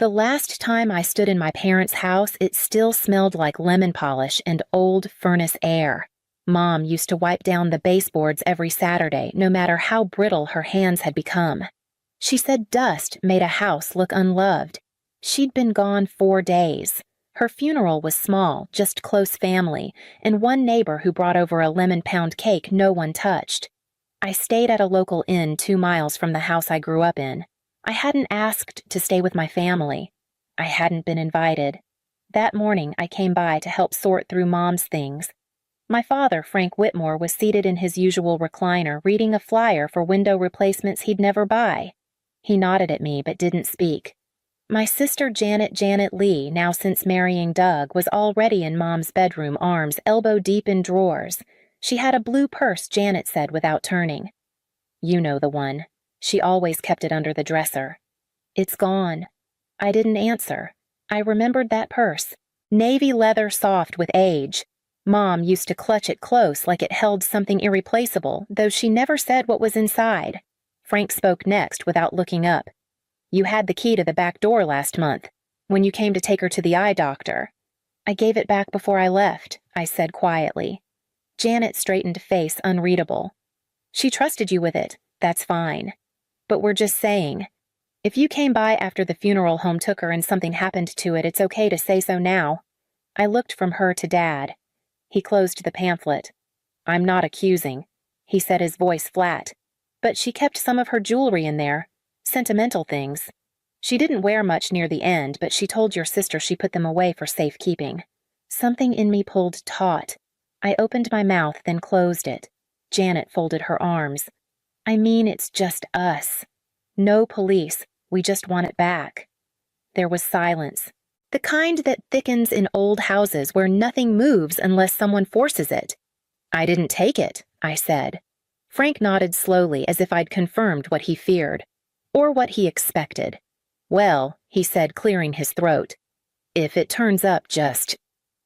The last time I stood in my parents' house, it still smelled like lemon polish and old furnace air. Mom used to wipe down the baseboards every Saturday, no matter how brittle her hands had become. She said dust made a house look unloved. She'd been gone 4 days. Her funeral was small, just close family, and one neighbor who brought over a lemon pound cake no one touched. I stayed at a local inn 2 miles from the house I grew up in. I hadn't asked to stay with my family. I hadn't been invited. That morning, I came by to help sort through Mom's things. My father, Frank Whitmore, was seated in his usual recliner, reading a flyer for window replacements he'd never buy. He nodded at me but didn't speak. My sister Janet Lee, now since marrying Doug, was already in Mom's bedroom, arms elbow-deep in drawers. She had a blue purse, Janet said without turning. You know the one. She always kept it under the dresser. It's gone. I didn't answer. I remembered that purse. Navy leather soft with age. Mom used to clutch it close like it held something irreplaceable, though she never said what was inside. Frank spoke next without looking up. You had the key to the back door last month, when you came to take her to the eye doctor. I gave it back before I left, I said quietly. Janet straightened face unreadable. She trusted you with it, that's fine. But we're just saying, if you came by after the funeral home took her and something happened to it, it's okay to say so now. I looked from her to Dad. He closed the pamphlet. I'm not accusing, he said, his voice flat. But she kept some of her jewelry in there. Sentimental things. She didn't wear much near the end, but she told your sister she put them away for safekeeping. Something in me pulled taut. I opened my mouth, then closed it. Janet folded her arms. I mean, it's just us. No police. We just want it back. There was silence. The kind that thickens in old houses where nothing moves unless someone forces it. I didn't take it, I said. Frank nodded slowly as if I'd confirmed what he feared. Or what he expected. Well, he said, clearing his throat. If it turns up, just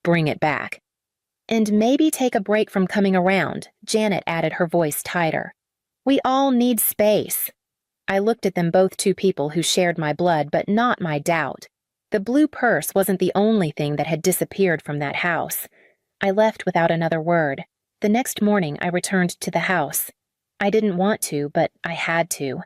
bring it back. And maybe take a break from coming around, Janet added, her voice tighter. We all need space. I looked at them, both, two people who shared my blood but not my doubt. The blue purse wasn't the only thing that had disappeared from that house. I left without another word. The next morning I returned to the house. I didn't want to, but I had to.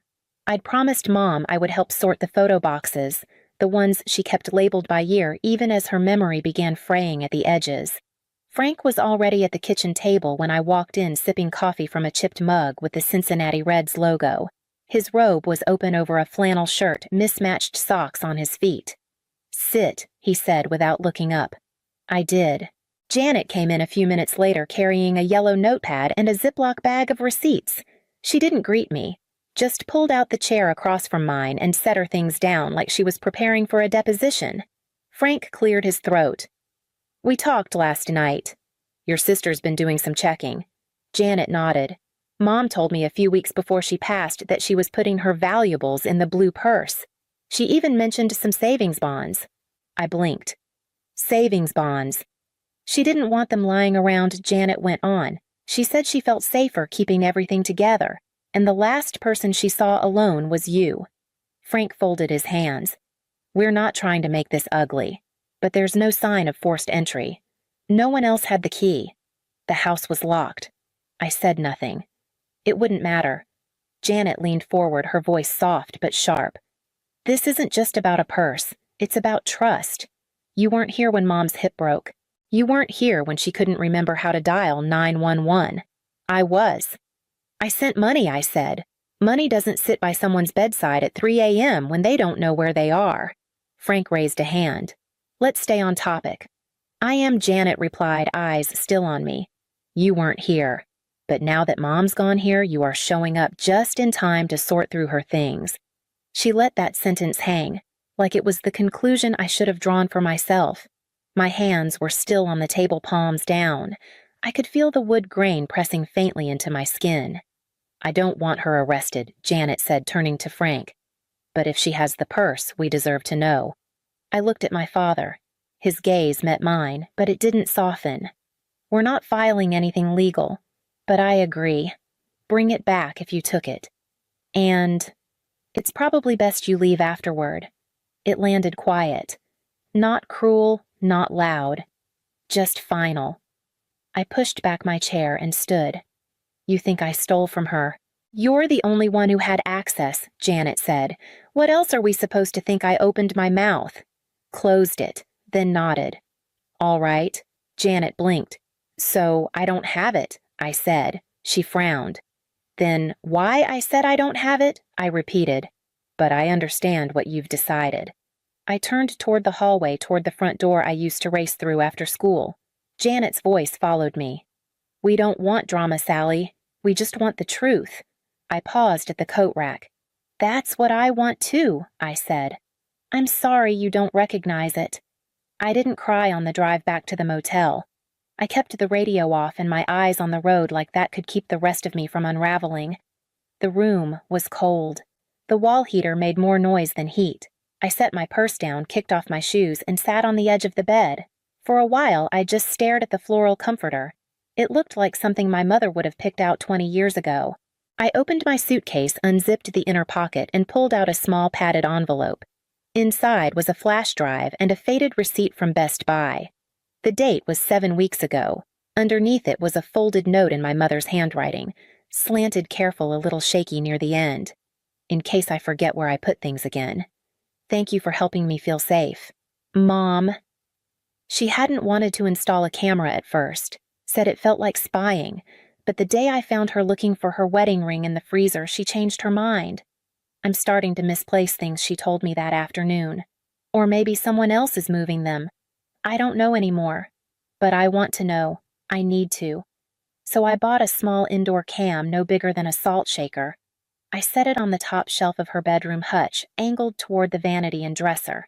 I'd promised Mom I would help sort the photo boxes, the ones she kept labeled by year even as her memory began fraying at the edges. Frank was already at the kitchen table when I walked in, sipping coffee from a chipped mug with the Cincinnati Reds logo. His robe was open over a flannel shirt, mismatched socks on his feet. Sit, he said without looking up. I did. Janet came in a few minutes later carrying a yellow notepad and a Ziploc bag of receipts. She didn't greet me. Just pulled out the chair across from mine and set her things down like she was preparing for a deposition. Frank cleared his throat. We talked last night. Your sister's been doing some checking. Janet nodded. Mom told me a few weeks before she passed that she was putting her valuables in the blue purse. She even mentioned some savings bonds. I blinked. Savings bonds. She didn't want them lying around, Janet went on. She said she felt safer keeping everything together. And the last person she saw alone was you. Frank folded his hands. We're not trying to make this ugly, but there's no sign of forced entry. No one else had the key. The house was locked. I said nothing. It wouldn't matter. Janet leaned forward, her voice soft but sharp. This isn't just about a purse. It's about trust. You weren't here when Mom's hip broke. You weren't here when she couldn't remember how to dial 911. I was. I sent money, I said. Money doesn't sit by someone's bedside at 3 a.m. when they don't know where they are. Frank raised a hand. Let's stay on topic. I am, Janet replied, eyes still on me. You weren't here. But now that Mom's gone here, you are showing up just in time to sort through her things. She let that sentence hang, like it was the conclusion I should have drawn for myself. My hands were still on the table, palms down. I could feel the wood grain pressing faintly into my skin. I don't want her arrested, Janet said, turning to Frank. But if she has the purse, we deserve to know. I looked at my father. His gaze met mine, but it didn't soften. We're not filing anything legal, but I agree. Bring it back if you took it. And it's probably best you leave afterward. It landed quiet. Not cruel, not loud. Just final. I pushed back my chair and stood. You think I stole from her? You're the only one who had access, Janet said. What else are we supposed to think I opened my mouth? Closed it, then nodded. All right. Janet blinked. So I don't have it, I said. She frowned. Then why I said I don't have it, I repeated. But I understand what you've decided. I turned toward the hallway toward the front door I used to race through after school. Janet's voice followed me. We don't want drama, Sally. We just want the truth. I paused at the coat rack. That's what I want too, I said. I'm sorry you don't recognize it. I didn't cry on the drive back to the motel. I kept the radio off and my eyes on the road like that could keep the rest of me from unraveling. The room was cold. The wall heater made more noise than heat. I set my purse down, kicked off my shoes, and sat on the edge of the bed. For a while, I just stared at the floral comforter. It looked like something my mother would have picked out 20 years ago. I opened my suitcase, unzipped the inner pocket, and pulled out a small padded envelope. Inside was a flash drive and a faded receipt from Best Buy. The date was 7 weeks ago. Underneath it was a folded note in my mother's handwriting, slanted careful, a little shaky near the end. In case I forget where I put things again. Thank you for helping me feel safe. Mom. She hadn't wanted to install a camera at first, said it felt like spying, but the day I found her looking for her wedding ring in the freezer, she changed her mind. I'm starting to misplace things she told me that afternoon. Or maybe someone else is moving them. I don't know anymore. But I want to know. I need to. So I bought a small indoor cam no bigger than a salt shaker. I set it on the top shelf of her bedroom hutch, angled toward the vanity and dresser.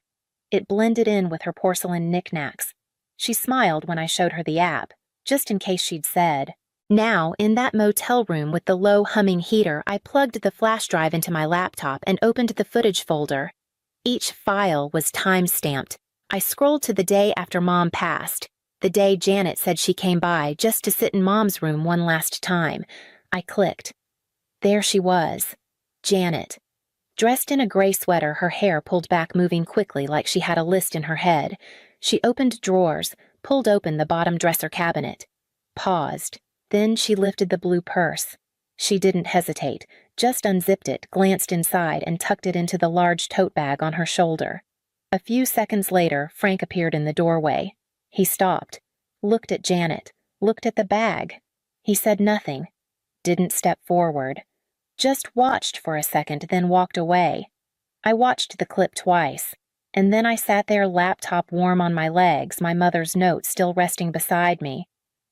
It blended in with her porcelain knickknacks. She smiled when I showed her the app, just in case she'd said. Now, in that motel room with the low humming heater, I plugged the flash drive into my laptop and opened the footage folder. Each file was time-stamped. I scrolled to the day after Mom passed, the day Janet said she came by just to sit in Mom's room one last time. I clicked. There she was, Janet. Dressed in a gray sweater, her hair pulled back, moving quickly like she had a list in her head. She opened drawers, pulled open the bottom dresser cabinet, paused. Then she lifted the blue purse. She didn't hesitate, just unzipped it, glanced inside, and tucked it into the large tote bag on her shoulder. A few seconds later, Frank appeared in the doorway. He stopped, looked at Janet, looked at the bag. He said nothing, didn't step forward, just watched for a second, then walked away. I watched the clip twice, and then I sat there, laptop warm on my legs, my mother's note still resting beside me.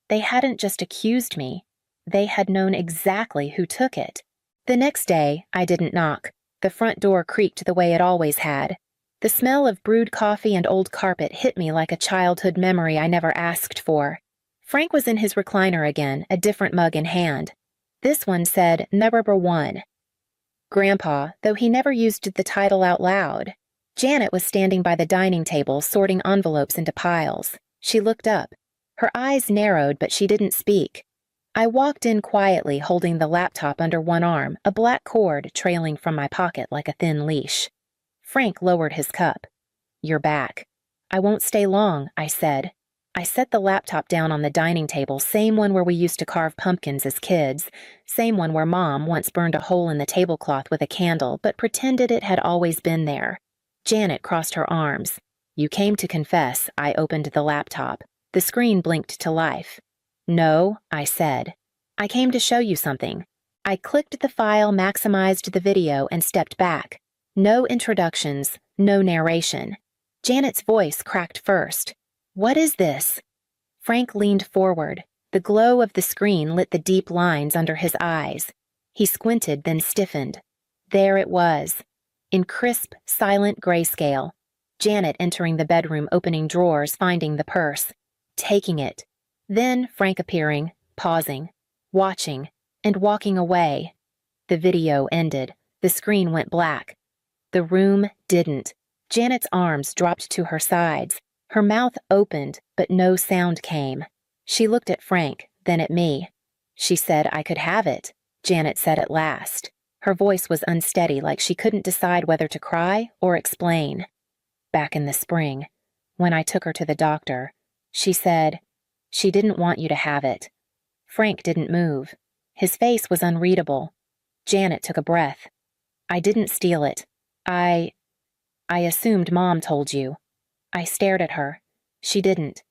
They hadn't just accused me. They had known exactly who took it. The next day, I didn't knock. The front door creaked the way it always had. The smell of brewed coffee and old carpet hit me like a childhood memory I never asked for. Frank was in his recliner again, a different mug in hand. This one said, Number 1. Grandpa, though he never used the title out loud. Janet was standing by the dining table, sorting envelopes into piles. She looked up. Her eyes narrowed, but she didn't speak. I walked in quietly, holding the laptop under one arm, a black cord trailing from my pocket like a thin leash. Frank lowered his cup. You're back. I won't stay long, I said. I set the laptop down on the dining table, same one where we used to carve pumpkins as kids, same one where Mom once burned a hole in the tablecloth with a candle, but pretended it had always been there. Janet crossed her arms. You came to confess. I opened the laptop. The screen blinked to life. No, I said. I came to show you something. I clicked the file, maximized the video, and stepped back. No introductions, no narration. Janet's voice cracked first. What is this? Frank leaned forward. The glow of the screen lit the deep lines under his eyes. He squinted, then stiffened. There it was. In crisp, silent grayscale. Janet entering the bedroom, opening drawers, finding the purse. Taking it. Then Frank appearing, pausing, watching, and walking away. The video ended. The screen went black. The room didn't. Janet's arms dropped to her sides. Her mouth opened, but no sound came. She looked at Frank, then at me. She said I could have it, Janet said at last. Her voice was unsteady, like she couldn't decide whether to cry or explain. back in the spring. When I took her to the doctor, she said, "She didn't want you to have it." Frank didn't move. His face was unreadable. Janet took a breath. "I didn't steal it. I assumed Mom told you." I stared at her. She didn't.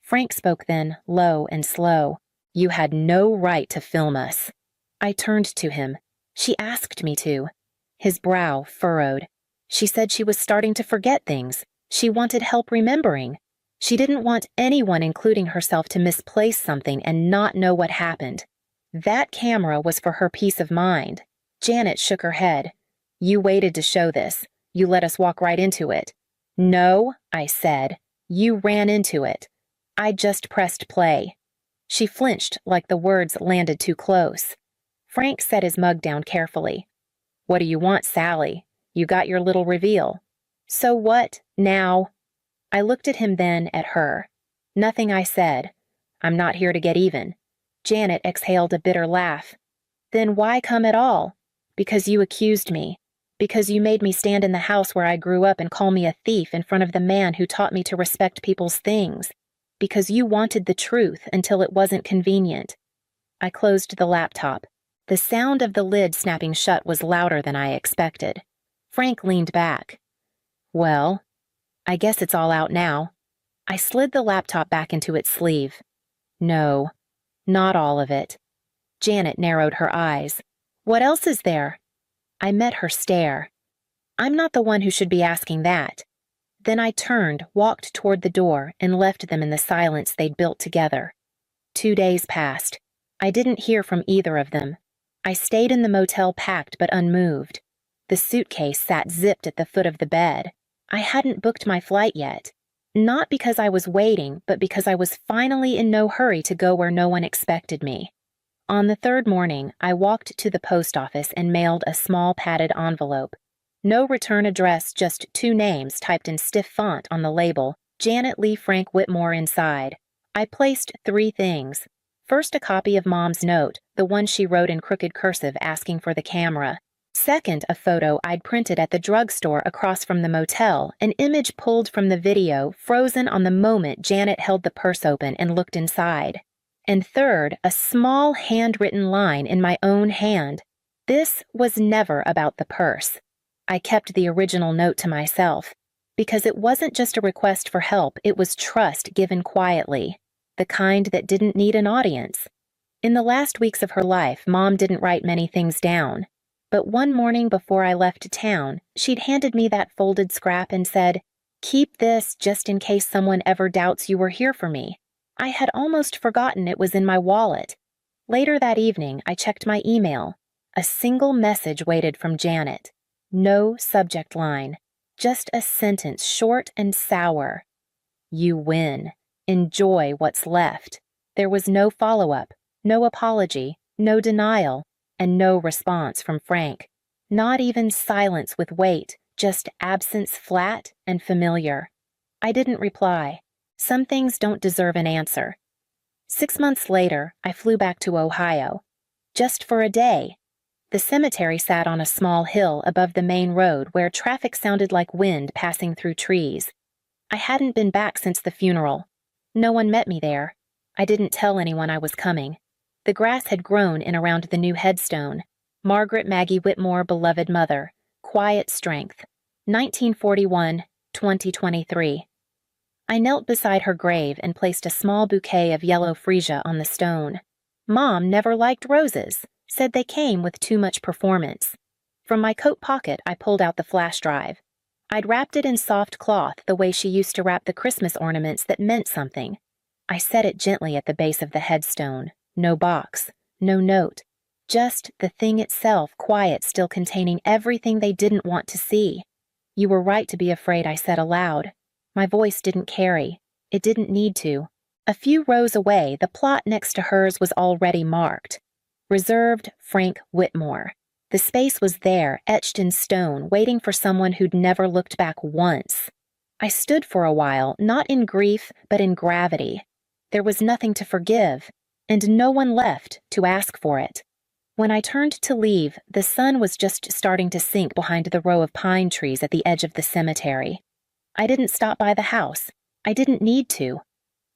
Frank spoke then, low and slow. "You had no right to film us." I turned to him. "She asked me to." His brow furrowed. "She said she was starting to forget things. She wanted help remembering. She didn't want anyone, including herself, to misplace something and not know what happened. That camera was for her peace of mind." Janet shook her head. "You waited to show this. You let us walk right into it." "No," I said. "You ran into it. I just pressed play." She flinched like the words landed too close. Frank set his mug down carefully. "What do you want, Sally? You got your little reveal." "So what, now?" I looked at him, then at her. "Nothing," I said. "I'm not here to get even." Janet exhaled a bitter laugh. "Then why come at all?" "Because you accused me. Because you made me stand in the house where I grew up and call me a thief in front of the man who taught me to respect people's things. Because you wanted the truth until it wasn't convenient." I closed the laptop. The sound of the lid snapping shut was louder than I expected. Frank leaned back. "Well, I guess it's all out now." I slid the laptop back into its sleeve. "No, not all of it." Janet narrowed her eyes. "What else is there?" I met her stare. "I'm not the one who should be asking that." Then I turned, walked toward the door, and left them in the silence they'd built together. 2 days passed. I didn't hear from either of them. I stayed in the motel, packed but unmoved. The suitcase sat zipped at the foot of the bed. I hadn't booked my flight yet. Not because I was waiting, but because I was finally in no hurry to go where no one expected me. On the third morning, I walked to the post office and mailed a small padded envelope. No return address, just 2 names typed in stiff font on the label, Janet Lee Frank Whitmore inside. I placed 3 things. First, a copy of Mom's note, the one she wrote in crooked cursive asking for the camera. Second, a photo I'd printed at the drugstore across from the motel, an image pulled from the video, frozen on the moment Janet held the purse open and looked inside. And third, a small handwritten line in my own hand. This was never about the purse. I kept the original note to myself, because it wasn't just a request for help, it was trust given quietly, the kind that didn't need an audience. In the last weeks of her life, Mom didn't write many things down. But one morning before I left town, she'd handed me that folded scrap and said, "Keep this just in case someone ever doubts you were here for me." I had almost forgotten it was in my wallet. Later that evening, I checked my email. A single message waited from Janet. No subject line, just a sentence, short and sour. "You win. Enjoy what's left." There was no follow-up, no apology, no denial, and no response from Frank. Not even silence with weight, just absence flat and familiar. I didn't reply. Some things don't deserve an answer. 6 months later, I flew back to Ohio. Just for a day. The cemetery sat on a small hill above the main road where traffic sounded like wind passing through trees. I hadn't been back since the funeral. No one met me there. I didn't tell anyone I was coming. The grass had grown in around the new headstone. Margaret Maggie Whitmore, beloved mother. Quiet strength. 1941, 2023. I knelt beside her grave and placed a small bouquet of yellow freesia on the stone. Mom never liked roses, said they came with too much performance. From my coat pocket, I pulled out the flash drive. I'd wrapped it in soft cloth the way she used to wrap the Christmas ornaments that meant something. I set it gently at the base of the headstone. No box, no note. Just the thing itself, quiet, still containing everything they didn't want to see. "You were right to be afraid," I said aloud. My voice didn't carry. It didn't need to. A few rows away, the plot next to hers was already marked. Reserved Frank Whitmore. The space was there, etched in stone, waiting for someone who'd never looked back once. I stood for a while, not in grief, but in gravity. There was nothing to forgive, and no one left to ask for it. When I turned to leave, the sun was just starting to sink behind the row of pine trees at the edge of the cemetery. I didn't stop by the house. I didn't need to.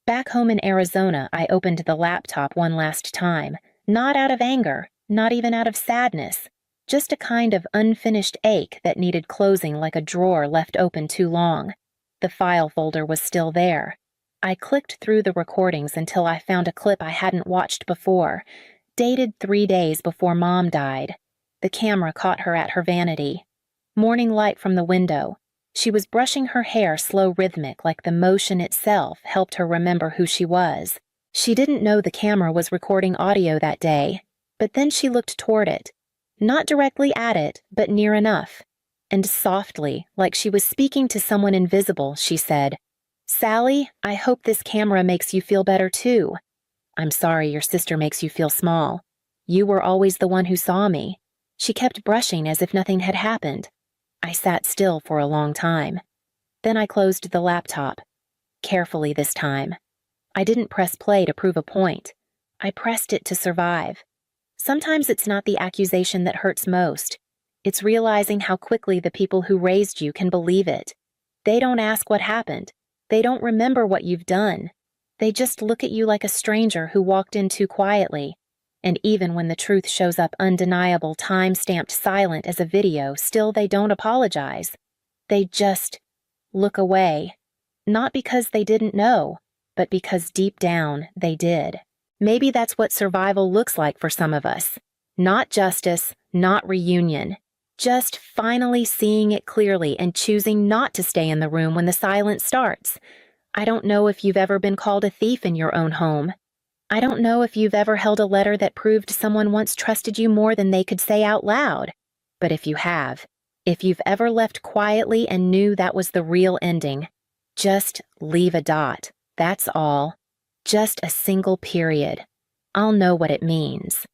Back home in Arizona, I opened the laptop one last time, not out of anger, not even out of sadness, just a kind of unfinished ache that needed closing like a drawer left open too long. The file folder was still there. I clicked through the recordings until I found a clip I hadn't watched before, dated 3 days before Mom died. The camera caught her at her vanity. Morning light from the window. She was brushing her hair slow rhythmic like the motion itself helped her remember who she was. She didn't know the camera was recording audio that day, but then she looked toward it. Not directly at it, but near enough. And softly, like she was speaking to someone invisible, she said, "Sally, I hope this camera makes you feel better too. I'm sorry your sister makes you feel small. You were always the one who saw me." She kept brushing as if nothing had happened. I sat still for a long time. Then I closed the laptop. Carefully this time. I didn't press play to prove a point. I pressed it to survive. Sometimes it's not the accusation that hurts most. It's realizing how quickly the people who raised you can believe it. They don't ask what happened. They don't remember what you've done. They just look at you like a stranger who walked in too quietly. And even when the truth shows up undeniable, time-stamped silent as a video, still they don't apologize. They just look away. Not because they didn't know, but because deep down they did. Maybe that's what survival looks like for some of us. Not justice, not reunion. Just finally seeing it clearly and choosing not to stay in the room when the silence starts. I don't know if you've ever been called a thief in your own home. I don't know if you've ever held a letter that proved someone once trusted you more than they could say out loud. But if you have, if you've ever left quietly and knew that was the real ending, just leave a dot. That's all. Just a single period. I'll know what it means.